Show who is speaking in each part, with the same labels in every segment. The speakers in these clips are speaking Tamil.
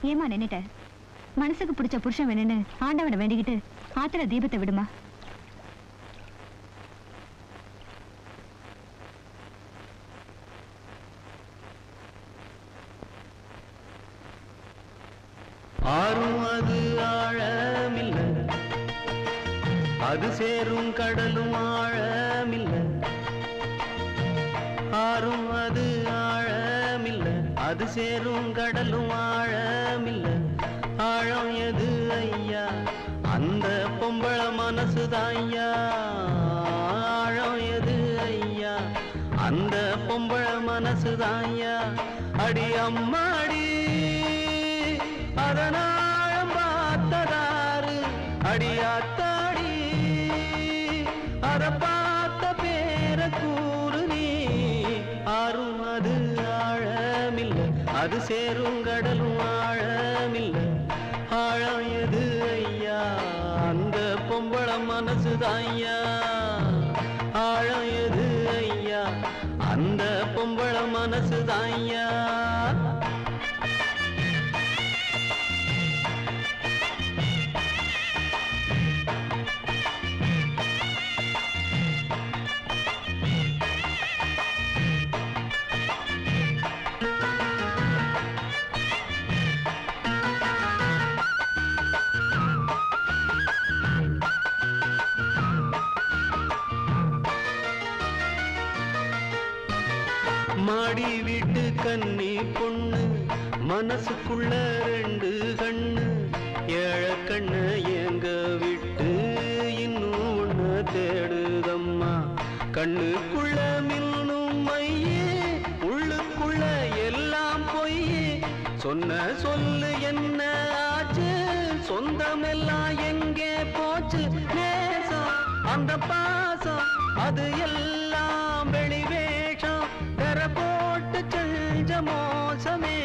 Speaker 1: ஏமா நின்னுட்ட? மனசுக்கு பிடிச்ச புருஷன் வேணும்னு ஆண்டவனை வேண்டிக்கிட்டு ஆத்திர தீபத்தை விடுமா.
Speaker 2: ஆறும் அது ஆழமில்ல, அது சேரும் கடலும் ஆழமில்ல. ஆறும் அது ஆழமில்ல, அது சேரும் கடலும் ஆழமில்ல. ஆழம் எது ஐயா? அந்த பொம்பள மனசுதான் ஐயா. ஆழம் எது ஐயா? அந்த பொம்பள மனசுதான் ஐயா. அடி அம்மாடி அதனாழம் பார்த்ததாரு, அடியாத்தாடி அத பார்த்த பேர கூறு நீ. ஆறும் அது ஆழமில்ல, அது சேரும் கடலும் ஆழமில்ல. ஆழம் எது ஐயா? அந்த பொம்பள மனசுதான் ஐயா. ஆழம் எது ஐயா? அந்த பொம்பள மனசுதான் ஐயா. மாடி வீட்டு கன்னி பொண்ணு, மனசுக்குள்ள ரெண்டு கண்ணு. ஏழ கண்ணு எங்க விட்டு இன்னும் ஒண்ணு தேடுதம்மா. கண்ணுக்குள்ள மின்னும் மையே, உள்ளுக்குள்ள எல்லாம் பொய்யே. சொன்ன சொல்லு என்ன ஆச்சு? சொந்தமெல்லாம் எங்கே போச்சு? நேசம் அந்த பாசம் அது எல்லாம் வெளிவேஷம். தெர போட்டு செஞ்ச மோசமே.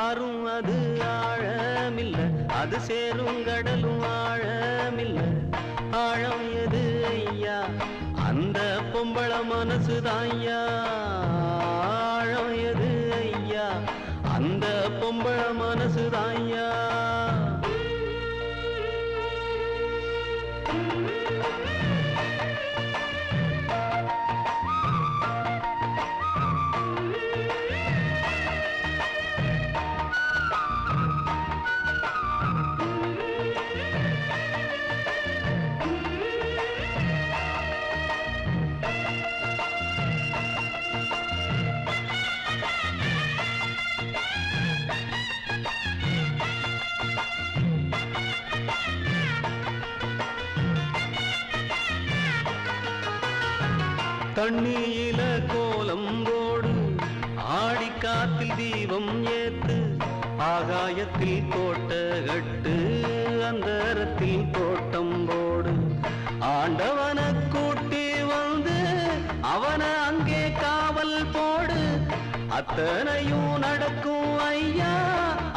Speaker 2: ஆறும் அது ஆழமில்ல, அது சேரும் கடலும் ஆழமில்ல. ஆழம் எது ஐயா? அந்த பொம்பள மனசுதான் ஐயா. ஆழம் எது ஐயா? அந்த பொம்பள மனசுதான் ஐயா. தண்ணியில கோலம் போடு, ஆடி காத்தில் தீபம் ஏத்து. ஆகாயத்தில் கோட்டை கட்டு, அந்தரத்தில் தோட்டம் போடு. ஆண்டவன கூட்டி வந்து அவனை அங்கே காவல் போடு. அத்தனையும் நடக்கும் ஐயா,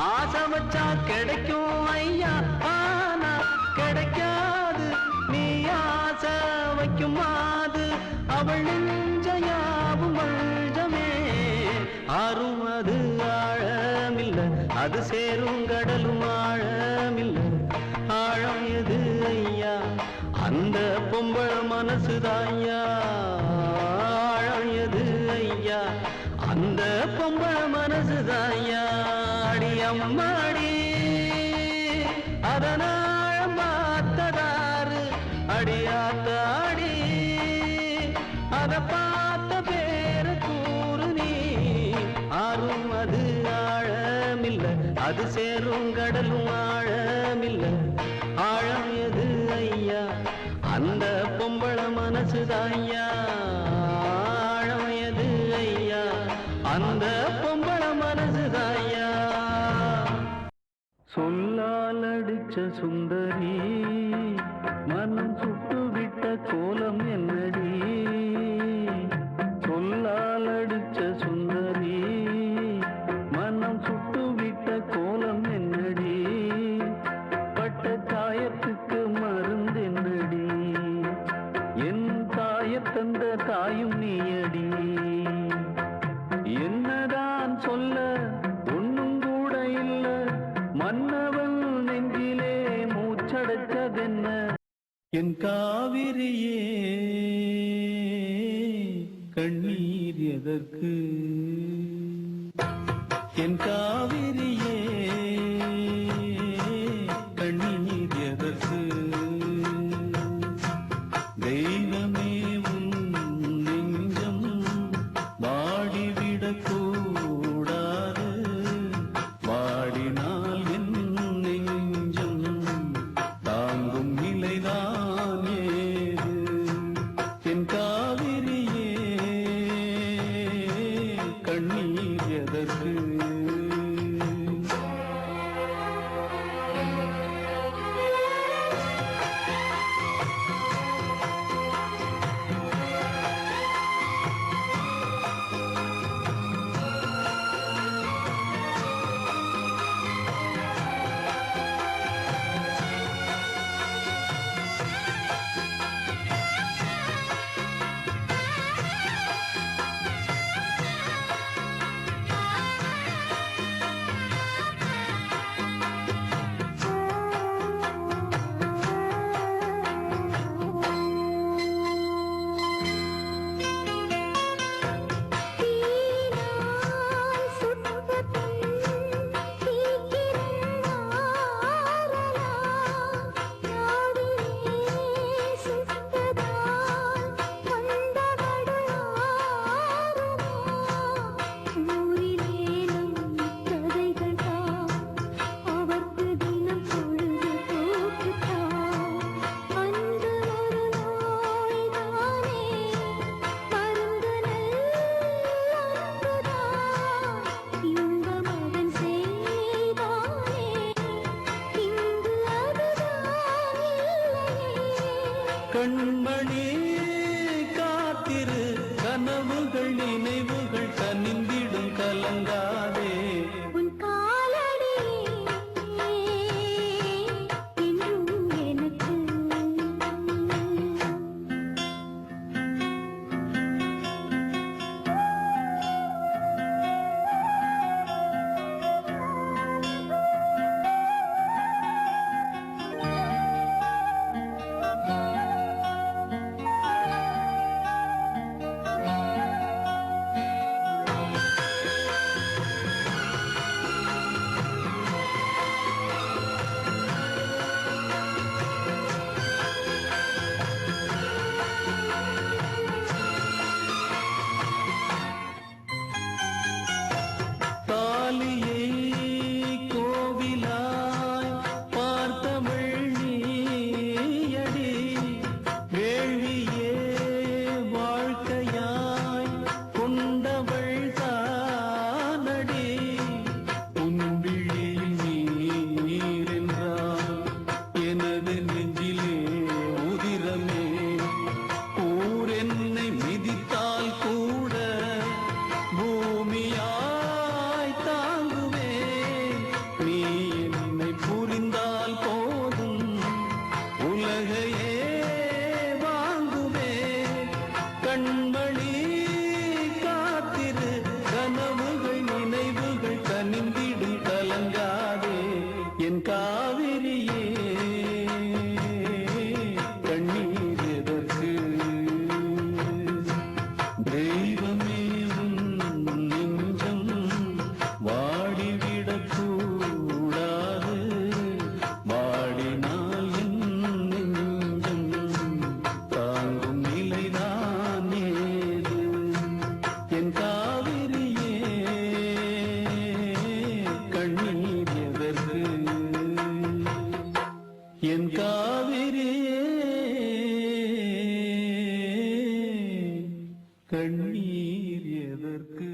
Speaker 2: ஆசை வச்சா கிடைக்கும் ஐயா. ஆனா கிடைக்காது, நீ ஆசை வைக்கும் மாது. அவள் நெஞ்சையாவும் வஞ்சமே. ஆறும் அது ஆழமில்ல, அது சேரும் கடலும் ஆழமில்ல. ஆழம் எது ஐயா? அந்த பொம்பள மனசுதான் ஐயா. ஆழம் எது ஐயா? அந்த பொம்பள மனசுதான் ஐயா. அடி அம்மாடி அதனாழம் பார்த்ததாரு, அடியாத்தாடி அத பார்த்த பேர கூறு நீ. ஆறும் அது ஆழமில்ல, அது சேரும் கடலும் ஆழமில்ல. ஆழம் எது ஐயா? அந்த பொம்பள மனசுதான் ஐயா. ஆழம் எது ஐயா? அந்த பொம்பள மனசுதான் ஐயா. சொல்லால் அடிச்ச சுந்தரி, மனம் சுட்டு விட்ட கோலம் என்னடி? சொல்லால் அடிச்ச சுந்தரி, மனம் சுட்டு விட்ட கோலம் என்னடி? பட்ட காயத்துக்கு மருந்து என்னடி? என் தாயத் தந்த தாயும் நீயடி. என்னதான் சொல்ல ஒன்னும் கூட இல்ல, எதற்கு என் காவிரியே கண்ணீர் எதற்கு தெய்வமே உன் நெஞ்சம் வாடிவிடக் கூடாது வாடினால் என் நெஞ்சம் தாங்கும் நிலைதான் ஏது என் காவிரியே கண்ணீர் எதற்கு கண்மணி காத்திரு கனவுகள் நினைவுகள் கனிந்திடும் கலங்காதே
Speaker 1: உன் காலடி என்றும் எனக்கு
Speaker 2: தாலியை கோவிலாய் பார்த்தவள் நீயடி வேள்வியே வாழ்க்கையாய் கொண்டவள் தானடி உன்விழியில் நீரென்றால் எனது நெஞ்சிலே உதிரமே ஊரென்னை மிதித்தால் கூட பூமியாய் தாங்குவே நீ என்னை புரிந்தால் போதும் உலகையே வாங்குவே கண்மணி காத்திரு கனவுகள் நினைவுகள் கனிந்திடும் கலங்காதே என் காவிரியே கண்ணீர் எதற்கு தெய்வமே உன் நெஞ்சம் வாடிவிடக் கூடாது வாடினால் என் நெஞ்சம் தாங்கும் நிலைதான் ஏது என் காவிரியே கண்ணீர் எதற்கு என் காவிரியே கண்ணீர் எதற்கு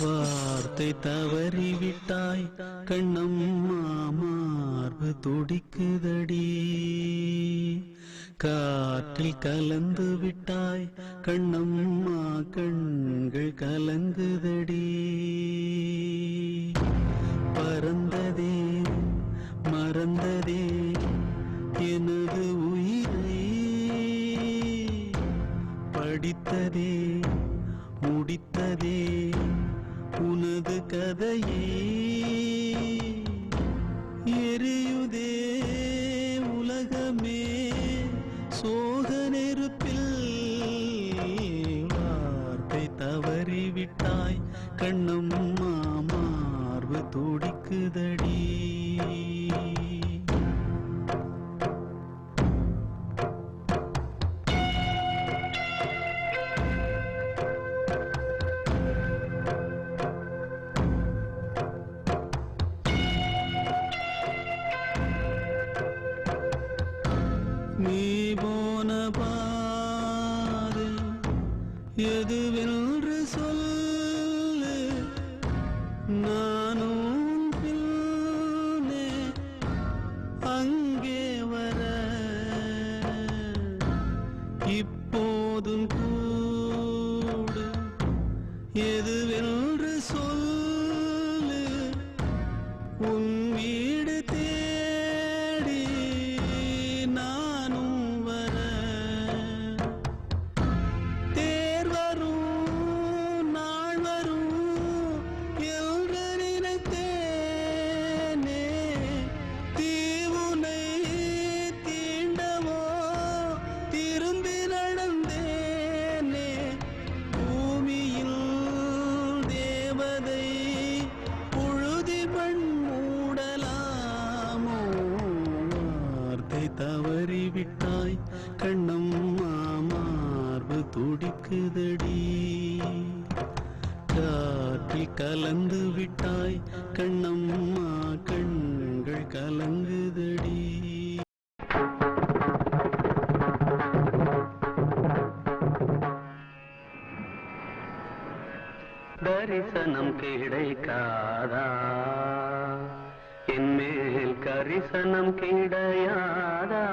Speaker 2: வார்த்தை தவறிவிட்டாய் கண்ணம்மா மார்பு துடிக்குதடி காற்றில் கலந்து விட்டாய் கண்ணம்மா கண்கள் கலங்குதடி பறந்ததே மறந்ததே எனது உயிரை படித்ததே முடித்ததே உனது கதையே எரியுதே உலகமே விட்டாய் கண்ணம்மா மார்பு துடிக்குதடி நீ போன பாதை எதுவென்று சொல்லு நானும் பின்னே அங்கே வர இப்போதும் கூடு எதுவென்று சொல்லு உன் வீடு தேடி நானும் வர தேர் வரும் நாள் வரும் என்று நினைத்தேனே தீவுனை தீண்டவோ திரும்பி நடந்தேனே பூமியில் தேவதை புழுதி மண் மூடலாமோ வார்த்தை தவறிவிட்டாய் கண்ணம்மா மார்பு துடிக்குதடி காற்றில் கலந்து விட்டாய் கண்ணம்மா கண்கள் கலங்குதடி தரிசனம் கிடைக்காதா என்மேல் கரிசனம் கிடையாதா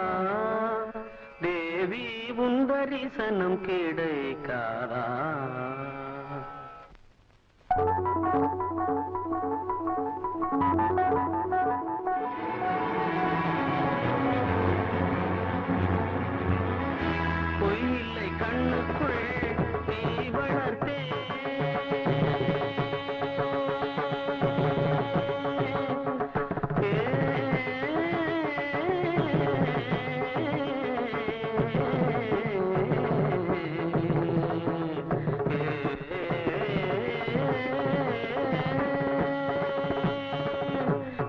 Speaker 2: தேவி உன் தரிசனம் கிடைக்காதா பொய்யில்லை கண்ணுக்குள் நீ வளர்த்தே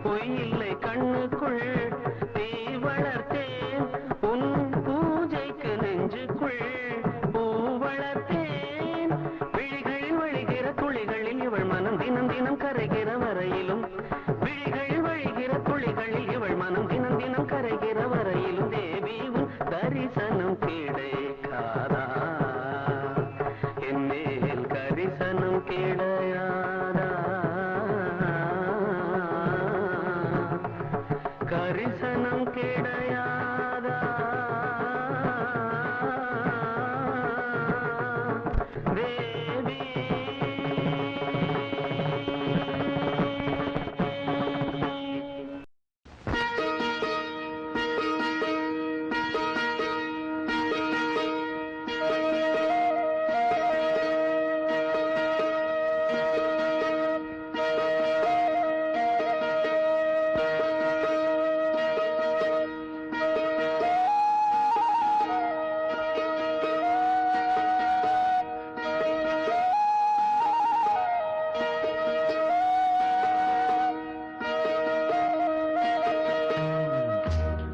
Speaker 2: பொய்யில்லை கண்ணுக்குள் நீ வளர்த்தேன் உன் பூஜைக்கு நெஞ்சுக்குள் பூ வளர்த்தேன் விழிகளில் வழிகிற துளிகளில் இவள் மனம் தினம் தினம் கரைகிற வரையிலும் விழிகளில் வழிகிற துளிகளில் இவள் மனம் தினம் தினம் கரைகிற வரையிலும் தேவி உன் தரிசனம் கிடைக்காதா என் மேல் கரிசனம் கிடையாதா கரிசனம் கிடையாதா தேவி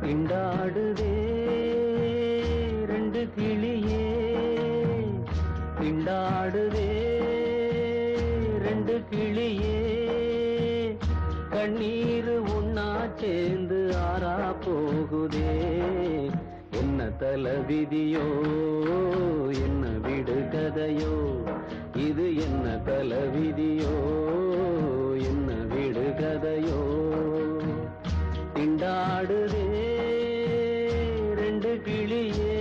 Speaker 2: திண்டாடுதே ரெண்டு கிளியே திண்டாடுதே ரெண்டு கிளியே கண்ணீர் உண்ணா சேர்ந்து ஆறா போகுதே என்ன தலவிதியோ என்ன விடு கதையோ இது என்ன தலவிதியோ என்ன விடு கதையோ திண்டாடுதே ரெண்டு கிளியே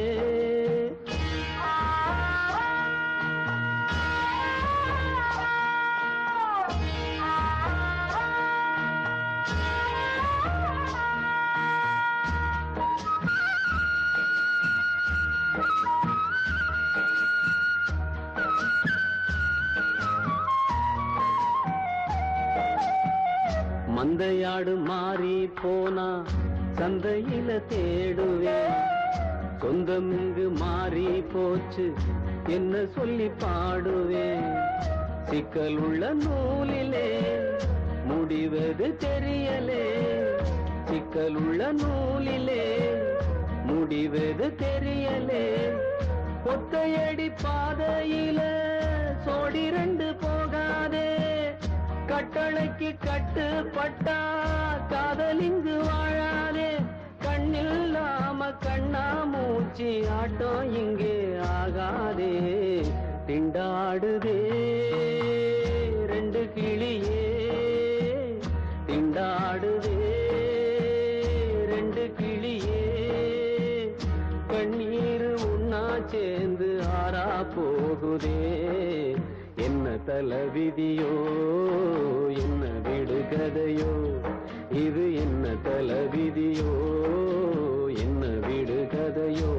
Speaker 2: மந்தையாடு மாறி போனா சந்தையில தேடுவேன் சொந்தம் இங்கு மாறி போச்சு என்ன சொல்லி பாடுவேன் சிக்கல் உள்ள நூலிலே முடிவது தெரியலே, சிக்கல் உள்ள நூலிலே முடிவது தெரியலே. ஒத்தையடி பாதையில சோடி ரெண்டு போகாதே, கட்டளைக்கு கட்டுப்பட்டா காதலிங்கு வாழாதே. கண்ணில்லாம கண்ணா மூச்சி ஆட்டம் இங்கே ஆகாதே. திண்டாடுதே ரெண்டு கிளியே, திண்டாடுதே ரெண்டு கிளியே. கண்ணீர் உன்னா சேர்ந்து ஆறா போகுதே. என்ன தலைவிதியோ என்ன விடுகதையோ, இது என்ன தலைவிதியோ என்ன விடுகதையோ.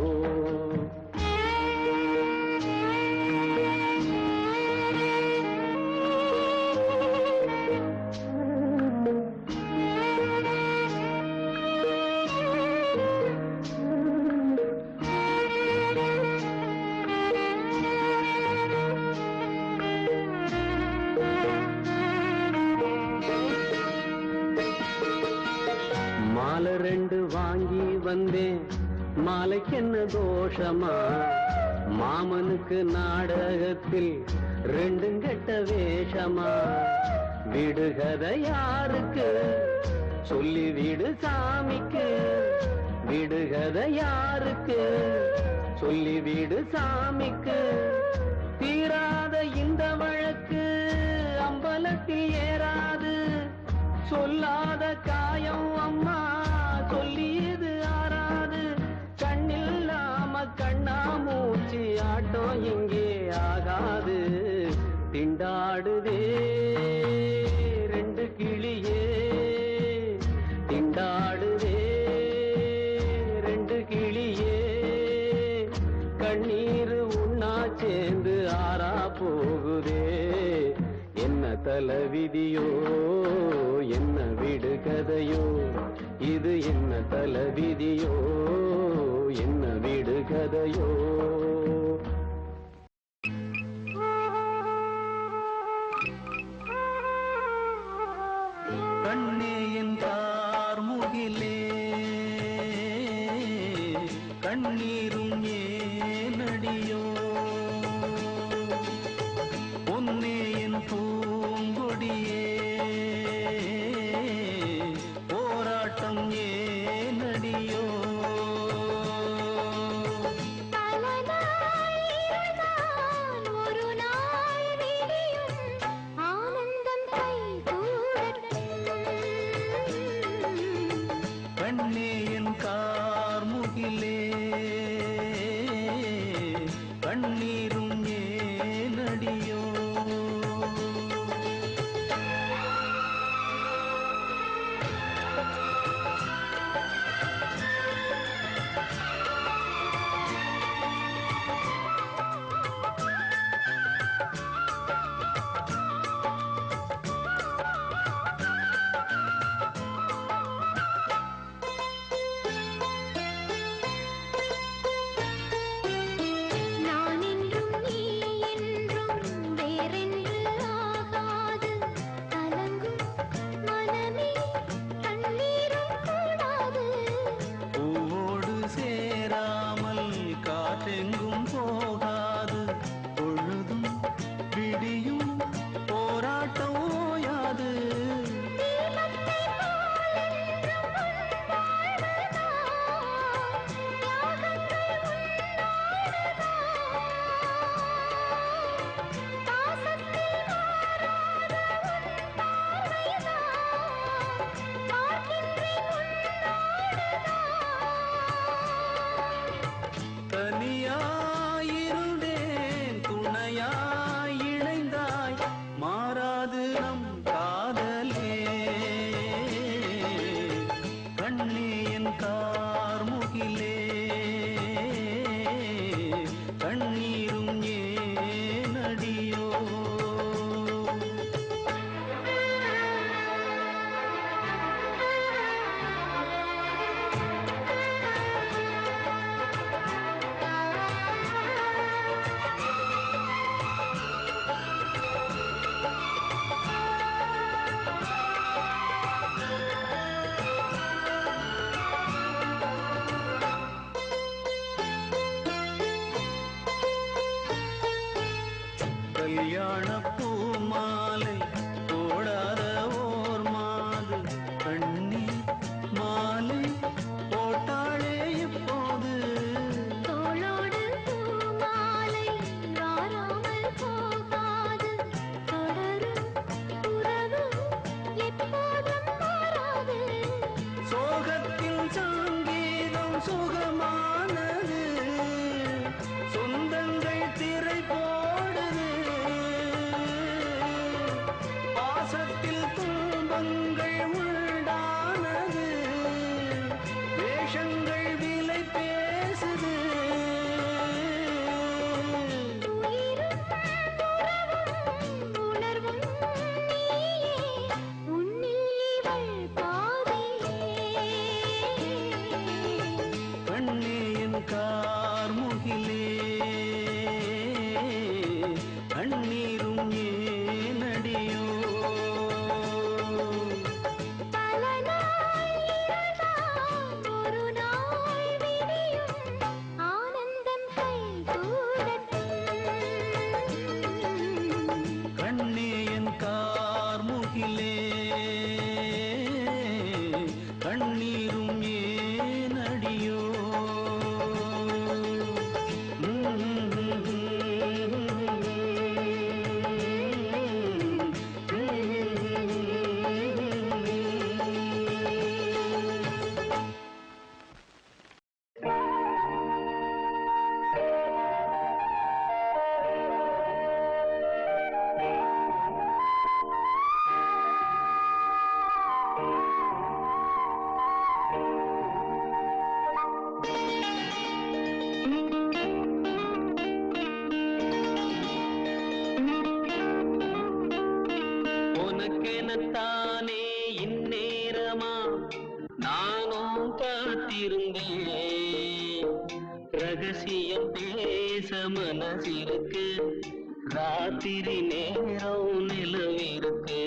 Speaker 2: மாலை ரெண்டு வாங்கி வந்தேன், மாலைக்கு என்ன தோஷமா? மாமனுக்கு நாடகத்தில் ரெண்டும் கெட்ட வேஷமா? விடுகதை யாருக்கு சொல்லி விடு சாமிக்கு, விடுகதை யாருக்கு சொல்லி விடு சாமிக்கு. தீராத இந்த வழக்கு அம்பலத்தில் ஏறாது, சொல்லாத காயம் அம்மா சொல்லியது ஆறாது. கண்ணில்லாம கண்ணா மூச்சு ஆட்டம் இங்கே ஆகாது. திண்டாடுதே ரெண்டு கிளியே, திண்டாடுதே ரெண்டு கிளியே. கண்ணீர் உன்னா சேர்ந்து ஆறா போகுதே. என்ன தலைவிதியோ என்ன விடுகதையோ, இது என்ன தலைவிதியோ என்ன விடுகதையோ. கண்ணே என் கார்முகிலே, கண்ணீரும் ஏனடியோ. பொன்னே என் பூங்கொடியே, போராட்டம் ஏனடியோ. கண்ணே என் கார்முகிலே, கண்ணீரும் ஏனடியோ. காற்றெங்கும் போகாது, பொழுதும் விடியும் போராட்டம் ஓயாது. தனியாயிருந்தேன் துணையாய் இணைந்தாய், மாறாது நம் காதலே. கண்ணே என் கார்முகிலே, கண்ணீரும் ஏனடியோ. கல்யாண பூமாலை போடாத ஓர் மாது கண்ணி மாலை போட்டாளே இப்போது
Speaker 1: தோளோடு பூமாலை வாராமல் போகாது தொடரும் உறவு எப்போதும் மாறாது
Speaker 2: சோகத்தில் சங்கீதம் சுகமானது சொந்தங்கள் திரை போடுது பாசத்தில் துன்பங்கள் உண்டானது வேஷங்கள் விலை பேசுது
Speaker 1: உயிரும் உறவும் உணர்வும் நீயே உன்னில் இவள் பாதியே
Speaker 2: கண்ணே என் கார்முகிலே கண்ணீரும் ஏனடியோ
Speaker 1: பல நாள் இரவாம் ஒரு நாள் விடியும் ஆனந்தம் கைகூடட்டும்
Speaker 2: கண்ணே என் கார்முகிலே கண்ணீரும் ஏனடியோ உனக்கெனத்தானே இந்நேரமா நானும் காத்திருந்தேன் ரகசியம் பேச மனசிருக்கு ராத்திரி நேரம் நிலவிருக்கு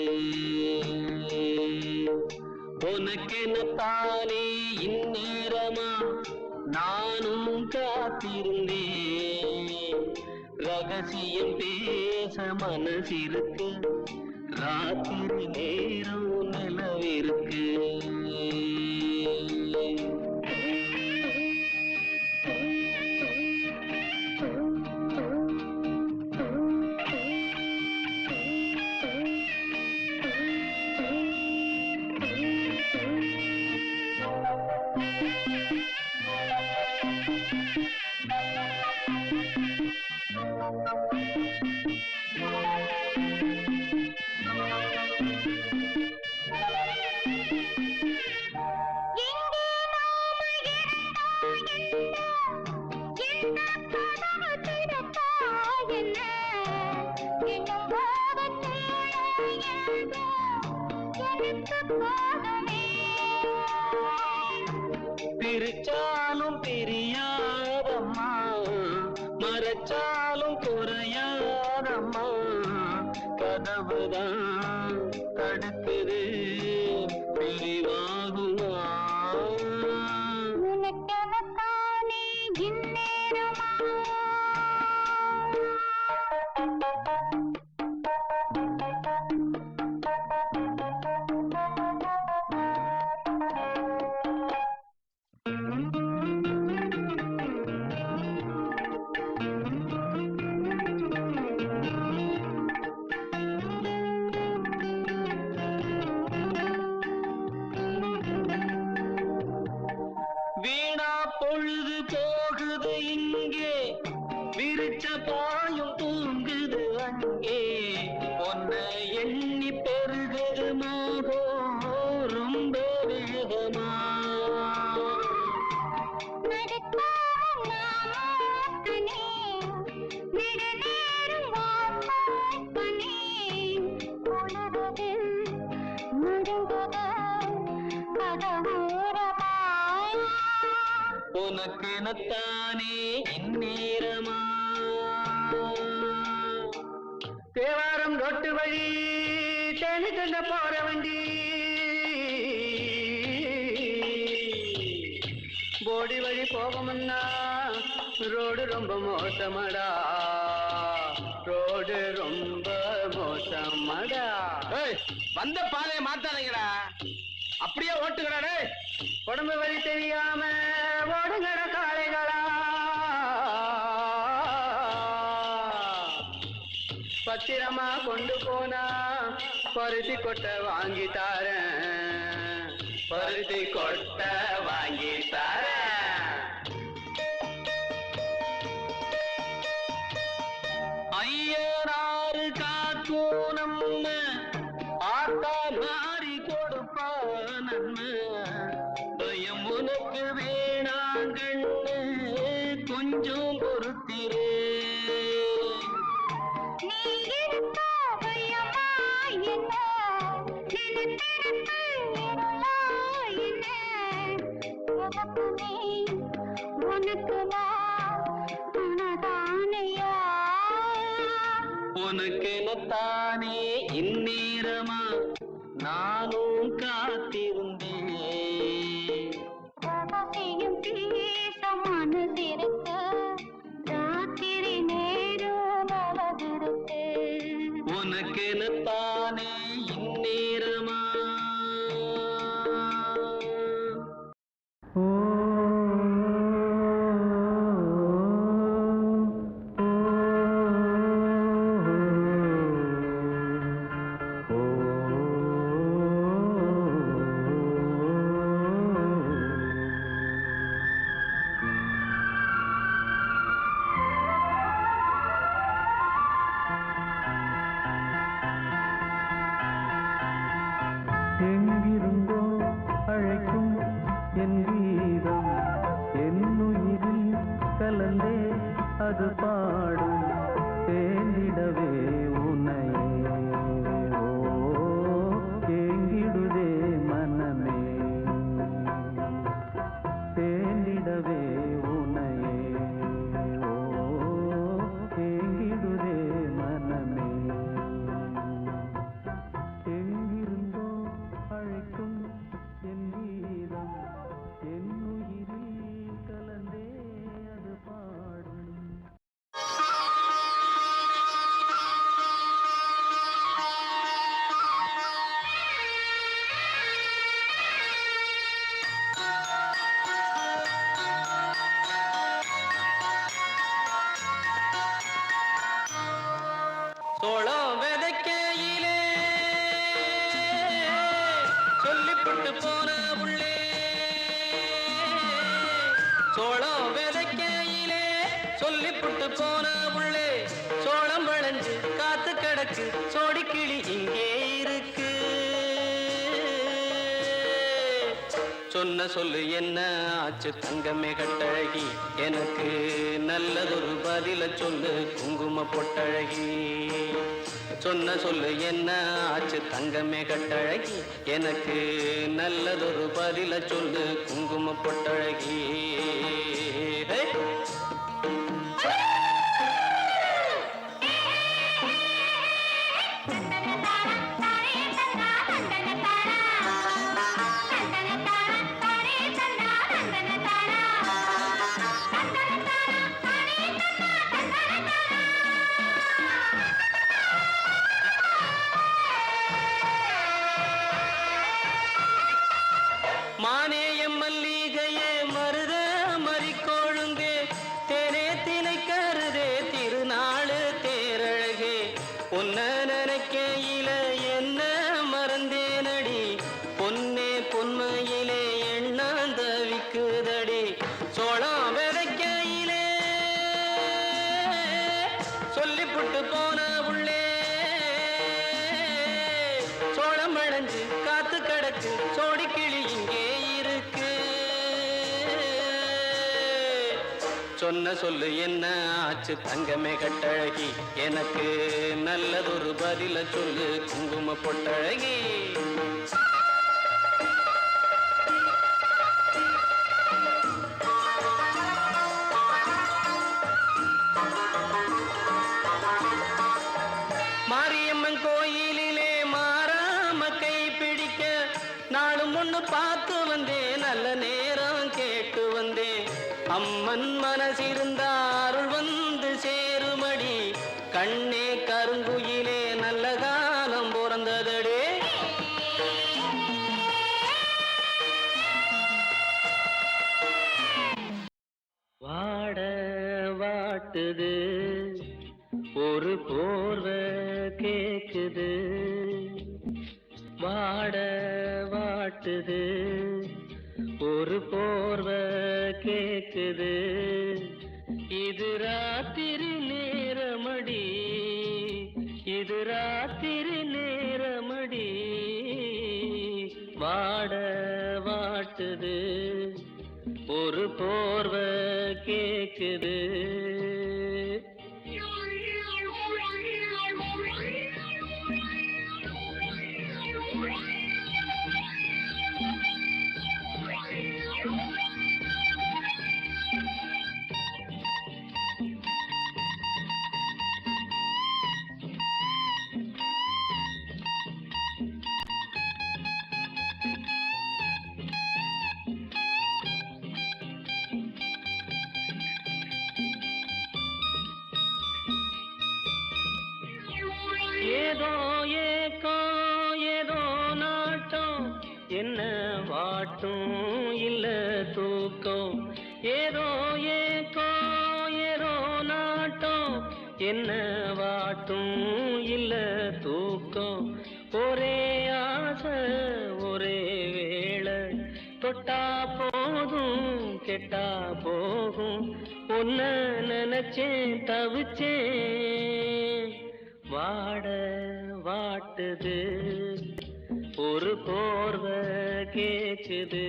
Speaker 2: உனக்கெனத்தானே இந்நேரமா நானும் காத்திருந்தேன் ரகசியம் பேச மனசிருக்கு ராத்திரி நேரம் நிலவிருக்கு பிரிச்சாலும் பிரியாதம்மா மறைச்சாலும் குறையாதம்மா கதவுதான் தடுக்குது பிரிவாகுமா
Speaker 1: உனக்கெனத்தானே இந்நேரமா
Speaker 2: வீணா பொழுது போகுது இங்கே விரிச்ச பாயும் தூங்குது அங்கே ஒன்ன எண்ணி பெருகுது மோகம் ரொம்ப வேகமா உனக்கெனத்தானே இந்நேரமா தேவாரம் ரொட்டு வழி தேனி கண்ட போற வண்டி போடி வழி போகமுன்னா ரோடு ரொம்ப மோசமடா ரோடு ரொம்ப மோசமடா.
Speaker 3: வந்த பாதையை மாத்தாதீங்கடா, அப்படியே ஓட்டுங்கடா. டேய்,
Speaker 2: உடம்பு வழி தெரியாம ஓடுங்கட காளைகளா. பத்திரமா கொண்டு போனா பருத்தி கொட்டை வாங்கி தாரேன், பருத்தி கொட்டை வாங்கி தாரேன். ஐயனாறு காக்கும் நம்ம ஆத்தா மாறி கொடுப்பா நன்மை. பயம் உனக்கு வேணாங்கண்ணு, கொஞ்சம் பொறுத்திரே. உனக்கெனத்தானே இந்நேரமா நானும் காத்திருந்தேன். உனக்கெனத்தானே இந்நேரமா.
Speaker 4: எங்கிருந்தோ அழைக்கும் என் கீதம், என்னுயிரில் கலந்தே அது பாடும், தேர்ந்திடவே உன்னையே. ஓ, ஏங்கிடுதே மனமே, தேர்ந்திடவே உன்னையே. ஓ, ஏங்கிடுதே மனமே. எங்கிருந்தோ அழைக்கும் என் கீதம், என் உயிரில் கலந்தே அது பாடும்.
Speaker 2: சோளம் விதைக்கையிலே சொல்லிப்பட்டு போன உள்ளே, சோளம் விதைக்கையிலே சொல்லிப்பட்டு போன உள்ளே, சோளம் விளைஞ்சு காத்து கிடக்கு சோடிக்கிளி இங்கே இருக்கு. சொன்ன சொல்லு என்ன ஆச்சு தங்கமே கட்டழகி, எனக்கு நல்லதொரு பதில சொல்லு குங்கும பொட்டழகி. சொன்ன சொல்லு என்ன ஆச்சு தங்கமே கட்டழகி, எனக்கு நல்லதொரு பதில சொல்லு குங்கும பொட்டழகி. மானேயம் மல்லிகையே மருத மறிக்கோழுங்கே, தேனே தினை கருதே திருநாளு தேரழகே. பொன்ன நினைக்கையில என்ன மறந்தேனடி, பொன்னே பொன்மையிலே எண்ணாந்த விக்குதடி. சோளம் விதைக்கையிலே சொல்லிப்புட்டு போன உள்ளே, சோளம் விளைஞ்சு காத்து கிடக்கு சோடிக்கிளி இங்கே இருக்கு. சொன்ன சொல்லு என்ன ஆச்சு தங்கமே கட்டழகி, எனக்கு நல்லதொரு பதில சொல்லு குங்கும பொட்டழகி. மாரியம்மன் கோயிலிலே மாறாம கை பிடிக்க நாளும் ஒண்ணு பார்த்து வந்தேன், நல்ல நேரம் கேட்டு வந்தேன். அம்மன் மனசிருந்த அருள் வந்து சேருமடி, கண்ணே கருங்குயிலே நல்ல காலம் பிறந்ததடே. வாட வாட்டுது ஒரு போர்வை கேக்குது, வாட வாட்டுது ஒரு போர்வை கேக்குது, இது ராத்திரி நேரமடி, இது ராத்திரி நேரமடி, வாட வாட்டுது ஒரு போர்வை கேக்குது. ஏதோ ஏக்கம் ஏதோ நாட்டம் என்ன வாட்டும் இல்ல தூக்கம், ஏதோ ஏக்கம் ஏதோ நாட்டம் என்ன வாட்டும் இல்ல தூக்கம், ஒரே ஆசை ஒரே வேளை தொட்டா போதும் கெட்டா போகும், ஒன்ன நினைச்சேன் தவிச்சேன், வாட வாட்டுது ஒரு போர்வை கேக்குது.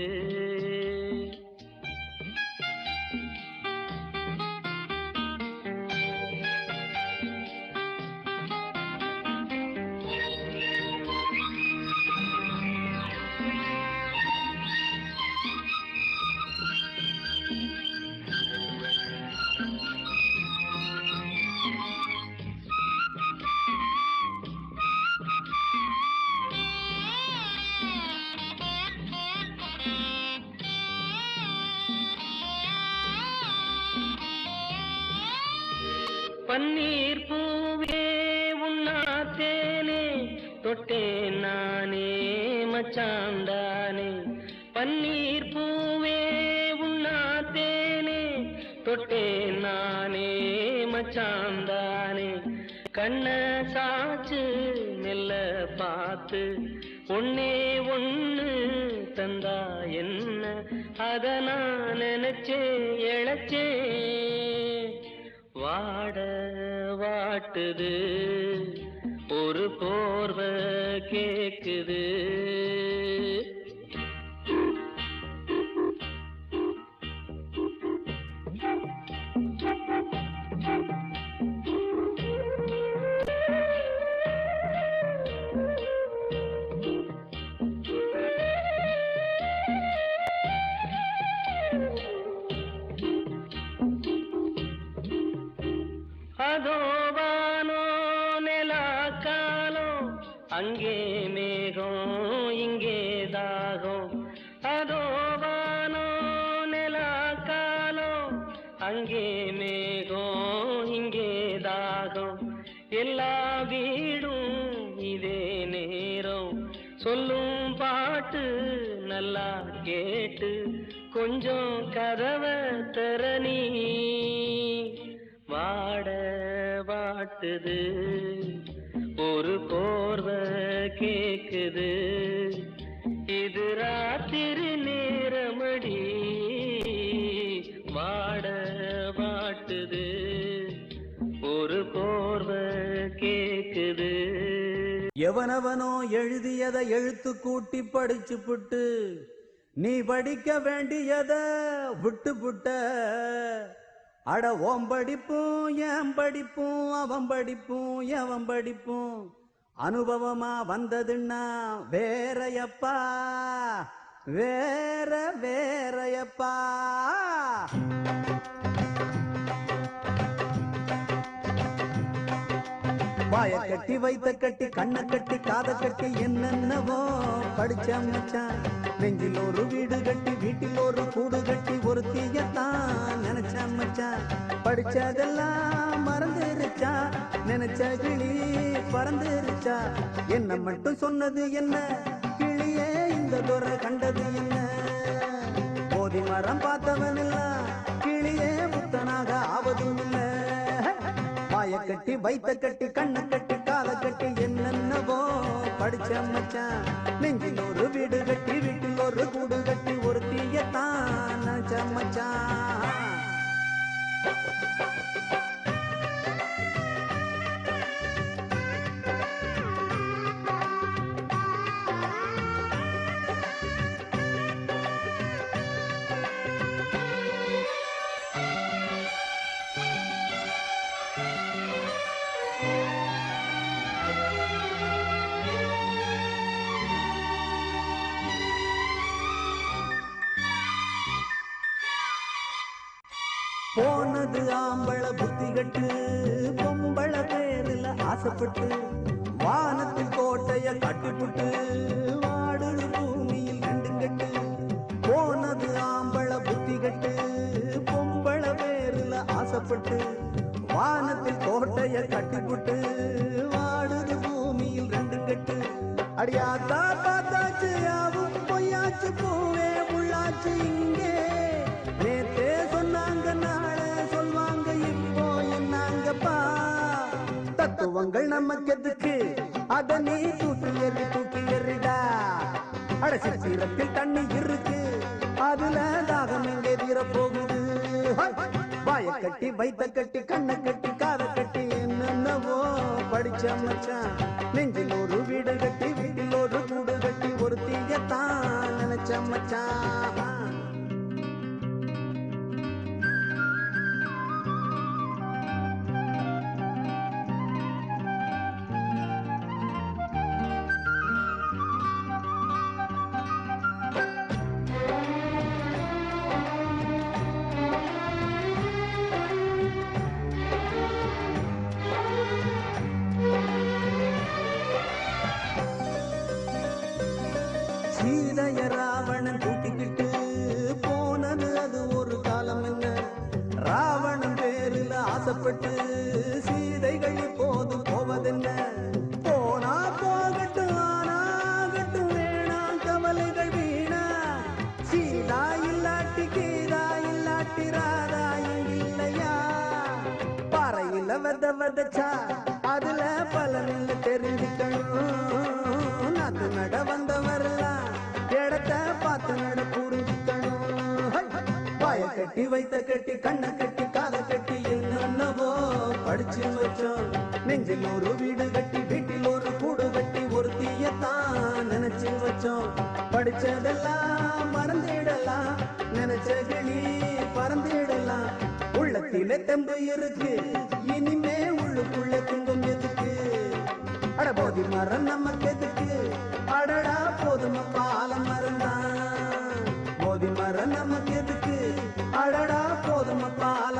Speaker 2: பன்னீர் பூவே உண்ணாத்தேனே தொட்டேன் நானே மச்சாந்தானே, பன்னீர் பூவே உண்ணாத்தேனே தொட்டேன் நானே மச்சாந்தானே, கண்ண சாச்சு மெல்ல பார்த்து ஒன்னே ஒண்ணு தந்தா என்ன, அத நான் நினைச்சே இழைச்சே, வாட வாட்டுது ஒரு போர்வை கேக்குது. அதோ வானோ நிலா காலம் அங்கே மேகம் இங்கே தாகம், அதோ வானோ நிலா காலம் அங்கே மேகம் இங்கே தாகம், எல்லா வீடும் இதே நேரம் சொல்லும் பாட்டு நல்லா கேட்டு கொஞ்சம் கதவை திறனி, வாட வாட்டுது ஒரு போர்வை கேக்குது, இது ராத்திரி நேரமடி, வாட வாட்டுது ஒரு போர்வை கேக்குது.
Speaker 5: எவனவனோ எழுதியதை எழுத்து கூட்டி படிச்சு புட்டு நீ படிக்க வேண்டியத விட்டு புட்ட, அட ஓம் படிப்பும் என் படிப்பும் அவன் படிப்பும் எவன் படிப்பும் அனுபவமா வந்ததுன்னா வேறையப்பா வேற வேறையப்பா. வாய கட்டி வைத்த கட்டி கண்ணை கட்டி காதை கட்டி என்னென்னவோ படிச்ச மச்சான், நெஞ்சில் ஒரு வீடு கட்டி வீட்டில் ஒரு கூடு கட்டி ஒரு தீயத்தான் நினைச்ச மச்சான், படிச்சதெல்லாம் மறந்துருச்சா நினைச்ச கிளி பறந்துருச்சா என்ன மட்டும் சொன்னது என்ன கிளியே இந்த துறை கண்டது என்ன போதி மரம் பார்த்தவன் எல்லாம் கிளியே புத்தனாக ஆவதும் இல்ல வாய கட்டி வைத்த கட்டி கண்ணை கட்டி காலை கட்டி என்னென்னவோ படிச்ச மச்சான் நெஞ்சில் ஒரு வீடு கட்டி வீட்டில் ஒரு கூடு கட்டி ஒரு தீயத்தான் நினைச்ச மச்சான் போனது ஆம்பள புத்தி கட்டு பொம்பள பேரில் ஆசைப்பட்டு வானத்தில் கோட்டைய கட்டிப்புட்டு வாடுது பூமியில் ரெண்டு கட்டு போனது ஆம்பள புத்தி கட்டு பொம்பள பேரில் ஆசைப்பட்டு வானத்தில் கோட்டைய கட்டிப்புட்டு வாடுது பூமியில் ரெண்டு கட்டு அடியாத்தா பார்த்தாச்சு யாவும் பொய்யாச்சு பூவே உள்ளாச்சு இங்கே நேத்தே சொன்னாங்க நாளை சொல்வாங்க இப்போ என்னாங்கப்பா தத்துவங்கள் நமக்கு எதுக்கு அத நீ தூக்கி எறிடா அடசி சீரத்தில் தண்ணி இருக்கு அதுல தாகம் எங்கே தீர போகுது வாய கட்டி வைத்த கட்டி கண்ணை கட்டி காதை கட்டி என்னென்னவோ படிச்ச மச்சான் நெஞ்சில் ஒரு வீடு கட்டி வீட்டில் ஒரு கூடு கட்டி ஒரு தீயத்தான் நினைச்ச மச்சான் சீதைய ராவணன் கூட்டிக்கிட்டு போனது அது ஒரு காலம் என்ன ராவணன் பேரில் ஆசைப்பட்டு சீதைகள் இப்போது போவதென்ன போனா போகட்டும் ஆனாகட்டும் வேணாம் கவலைகள் வீணா சீதா இல்லாட்டி கீதா இல்லாட்டி ராதா இல்லையா பாறையில விதச்சா அதுல பலனில் தெரிஞ்சுக்கணும் நாத்து நட வந்தவரெல்லாம் இடத்த பார்த்து நட புரிஞ்சுக்கணும் வாய கட்டி வைத்த கட்டி கண்ணை கட்டி காதை கட்டி என்னென்னவோ படிச்சு வச்சோம் நெஞ்சில் ஒரு வீடு கட்டி வீட்டில் ஒரு கூடு கட்டி ஒரு தீயத்தான் நினைச்சு வச்சோம் படிச்சதெல்லாம் மறந்துடலாம் நினைச்ச கிளி பறந்துடலாம் உள்ளத்திலே தெம்பு இருக்கு இனிமே உள்ளுக்குள்ள துன்பம் எதுக்கு அட போதி மரம் நமக்கு எதுக்கு அடடா போதும பால மரம் தான் போதி மரம் நமக்கு எதுக்கு அடடா போதும பால